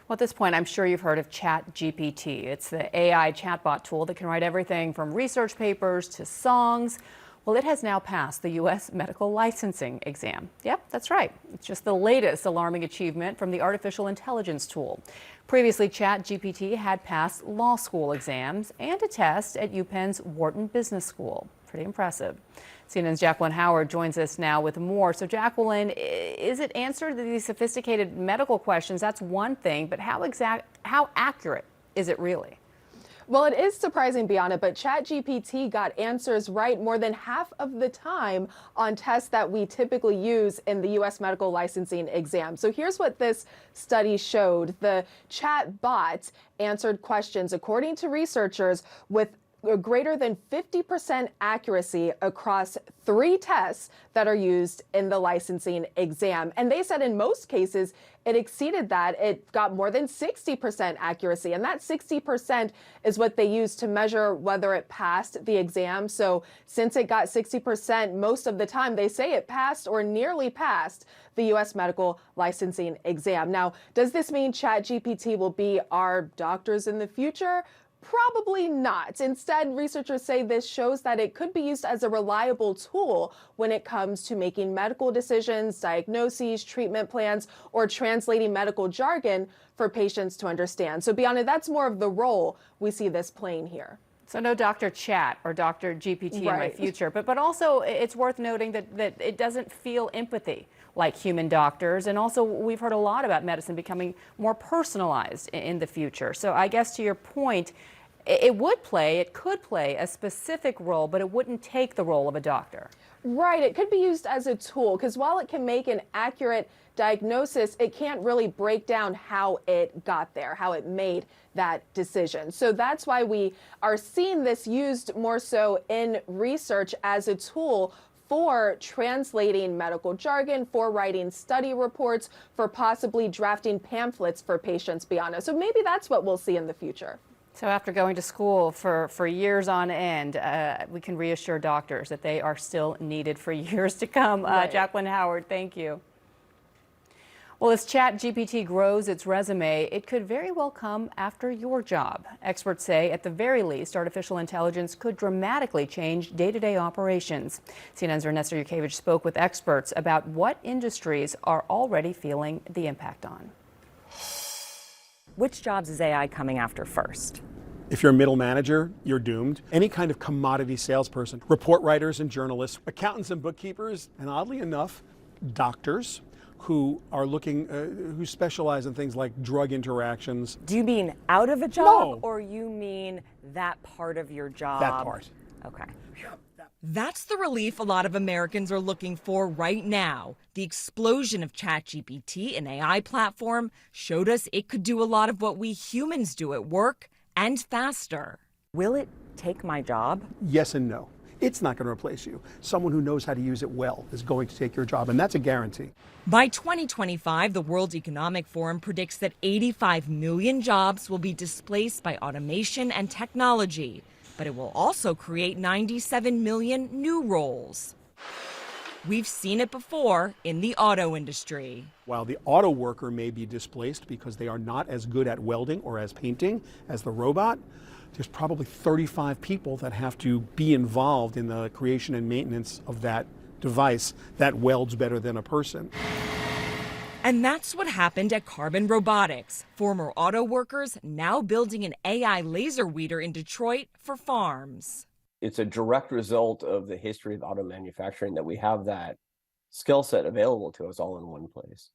Well, at this point, I'm sure you've heard of ChatGPT. It's the AI chatbot tool that can write everything from research papers to songs. Well, it has now passed the U.S. medical licensing exam. Yep, that's right. It's just the latest alarming achievement from the artificial intelligence tool. Previously, ChatGPT had passed law school exams and a test at UPenn's Wharton Business School. Pretty impressive. CNN's Jacqueline Howard joins us now with more. So, Jacqueline, is it answered these sophisticated medical questions? That's one thing, but how accurate is it really? Well, it is surprising, Bianna, but ChatGPT got answers right more than half of the time on tests that we typically use in the U.S. medical licensing exam. So here's what this study showed. The chatbot answered questions, according to researchers, with greater than 50% accuracy across 3 tests that are used in the licensing exam. And they said in most cases, it exceeded that. It got more than 60% accuracy. And that 60% is what they use to measure whether it passed the exam. So since it got 60% most of the time, they say it passed or nearly passed the U.S. medical licensing exam. Now, does this mean ChatGPT will be our doctors in the future? Probably not. Instead, researchers say this shows that it could be used as a reliable tool when it comes to making medical decisions, diagnoses, treatment plans, or translating medical jargon for patients to understand. So, Bianna, that's more of the role we see this playing here. So no Dr. Chat or Dr. GPT in my future, but also it's worth noting that it doesn't feel empathy like human doctors. And also we've heard a lot about medicine becoming more personalized in the future. So I guess to your point, it could play a specific role, but it wouldn't take the role of a doctor. Right, it could be used as a tool because while it can make an accurate diagnosis, it can't really break down how it got there, how it made that decision. So that's why we are seeing this used more so in research as a tool for translating medical jargon, for writing study reports, for possibly drafting pamphlets for patients, Bianna. So maybe that's what we'll see in the future. So after going to school for years on end, we can reassure doctors that they are still needed for years to come. Right. Jacqueline Howard, thank you. Well, as ChatGPT grows its resume, it could very well come after your job. Experts say, at the very least, artificial intelligence could dramatically change day-to-day operations. CNN's Ernesto Yurkevich spoke with experts about what industries are already feeling the impact on. Which jobs is AI coming after first? If you're a middle manager, you're doomed. Any kind of commodity salesperson, report writers and journalists, accountants and bookkeepers, and oddly enough, doctors who are looking, who specialize in things like drug interactions. Do you mean out of a job? No. Or you mean that part of your job? That part. Okay. That's the relief a lot of Americans are looking for right now. The explosion of ChatGPT, an AI platform, showed us it could do a lot of what we humans do at work and faster. Will it take my job? Yes and no. It's not going to replace you. Someone who knows how to use it well is going to take your job, and that's a guarantee. By 2025, the World Economic Forum predicts that 85 million jobs will be displaced by automation and technology, but it will also create 97 million new roles. We've seen it before in the auto industry. While the auto worker may be displaced because they are not as good at welding or as painting as the robot, there's probably 35 people that have to be involved in the creation and maintenance of that device that welds better than a person. And that's what happened at Carbon Robotics. Former auto workers now building an AI laser weeder in Detroit for farms. It's a direct result of the history of auto manufacturing that we have that skill set available to us all in one place.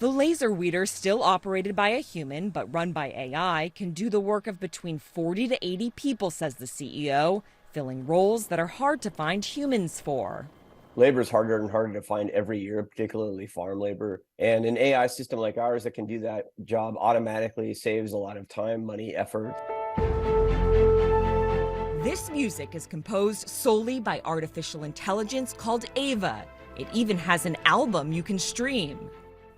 The laser weeder, still operated by a human but run by AI, can do the work of between 40 to 80 people, says the CEO, filling roles that are hard to find humans for. Labor is harder and harder to find every year, particularly farm labor. And an AI system like ours that can do that job automatically saves a lot of time, money, effort. This music is composed solely by artificial intelligence called Ava. It even has an album you can stream.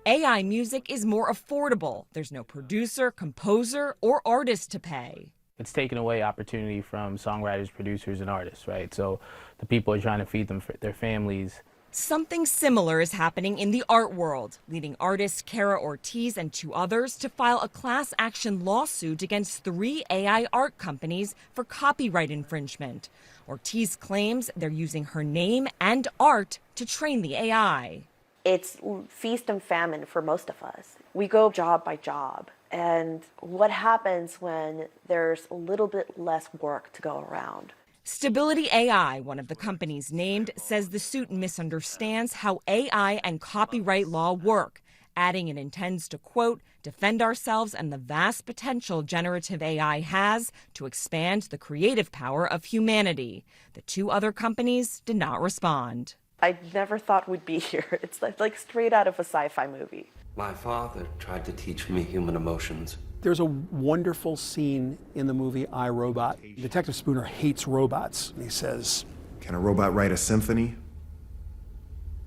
AI music is more affordable. There's no producer, composer, or artist to pay. It's taken away opportunity from songwriters, producers, and artists, right? So the people are trying to feed their families. Something similar is happening in the art world, leading artist Kara Ortiz and 2 others to file a class action lawsuit against 3 AI art companies for copyright infringement. Ortiz claims they're using her name and art to train the AI. It's feast and famine for most of us. We go job by job. And what happens when there's a little bit less work to go around? Stability AI, one of the companies named, says the suit misunderstands how AI and copyright law work, adding it intends to, quote, defend ourselves and the vast potential generative AI has to expand the creative power of humanity. The 2 other companies did not respond. I never thought we'd be here. It's like straight out of a sci-fi movie. My father tried to teach me human emotions. There's a wonderful scene in the movie I, Robot. Detective Spooner hates robots. And he says, "Can a robot write a symphony?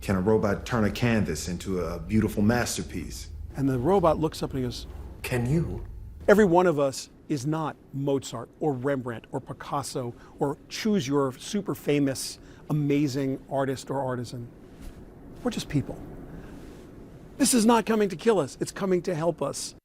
Can a robot turn a canvas into a beautiful masterpiece?" and the robot looks up and he goes, Can you? every one of us is not Mozart or Rembrandt or Picasso or choose your super famous, amazing artist or artisan. We're just people. This is not coming to kill us. It's coming to help us.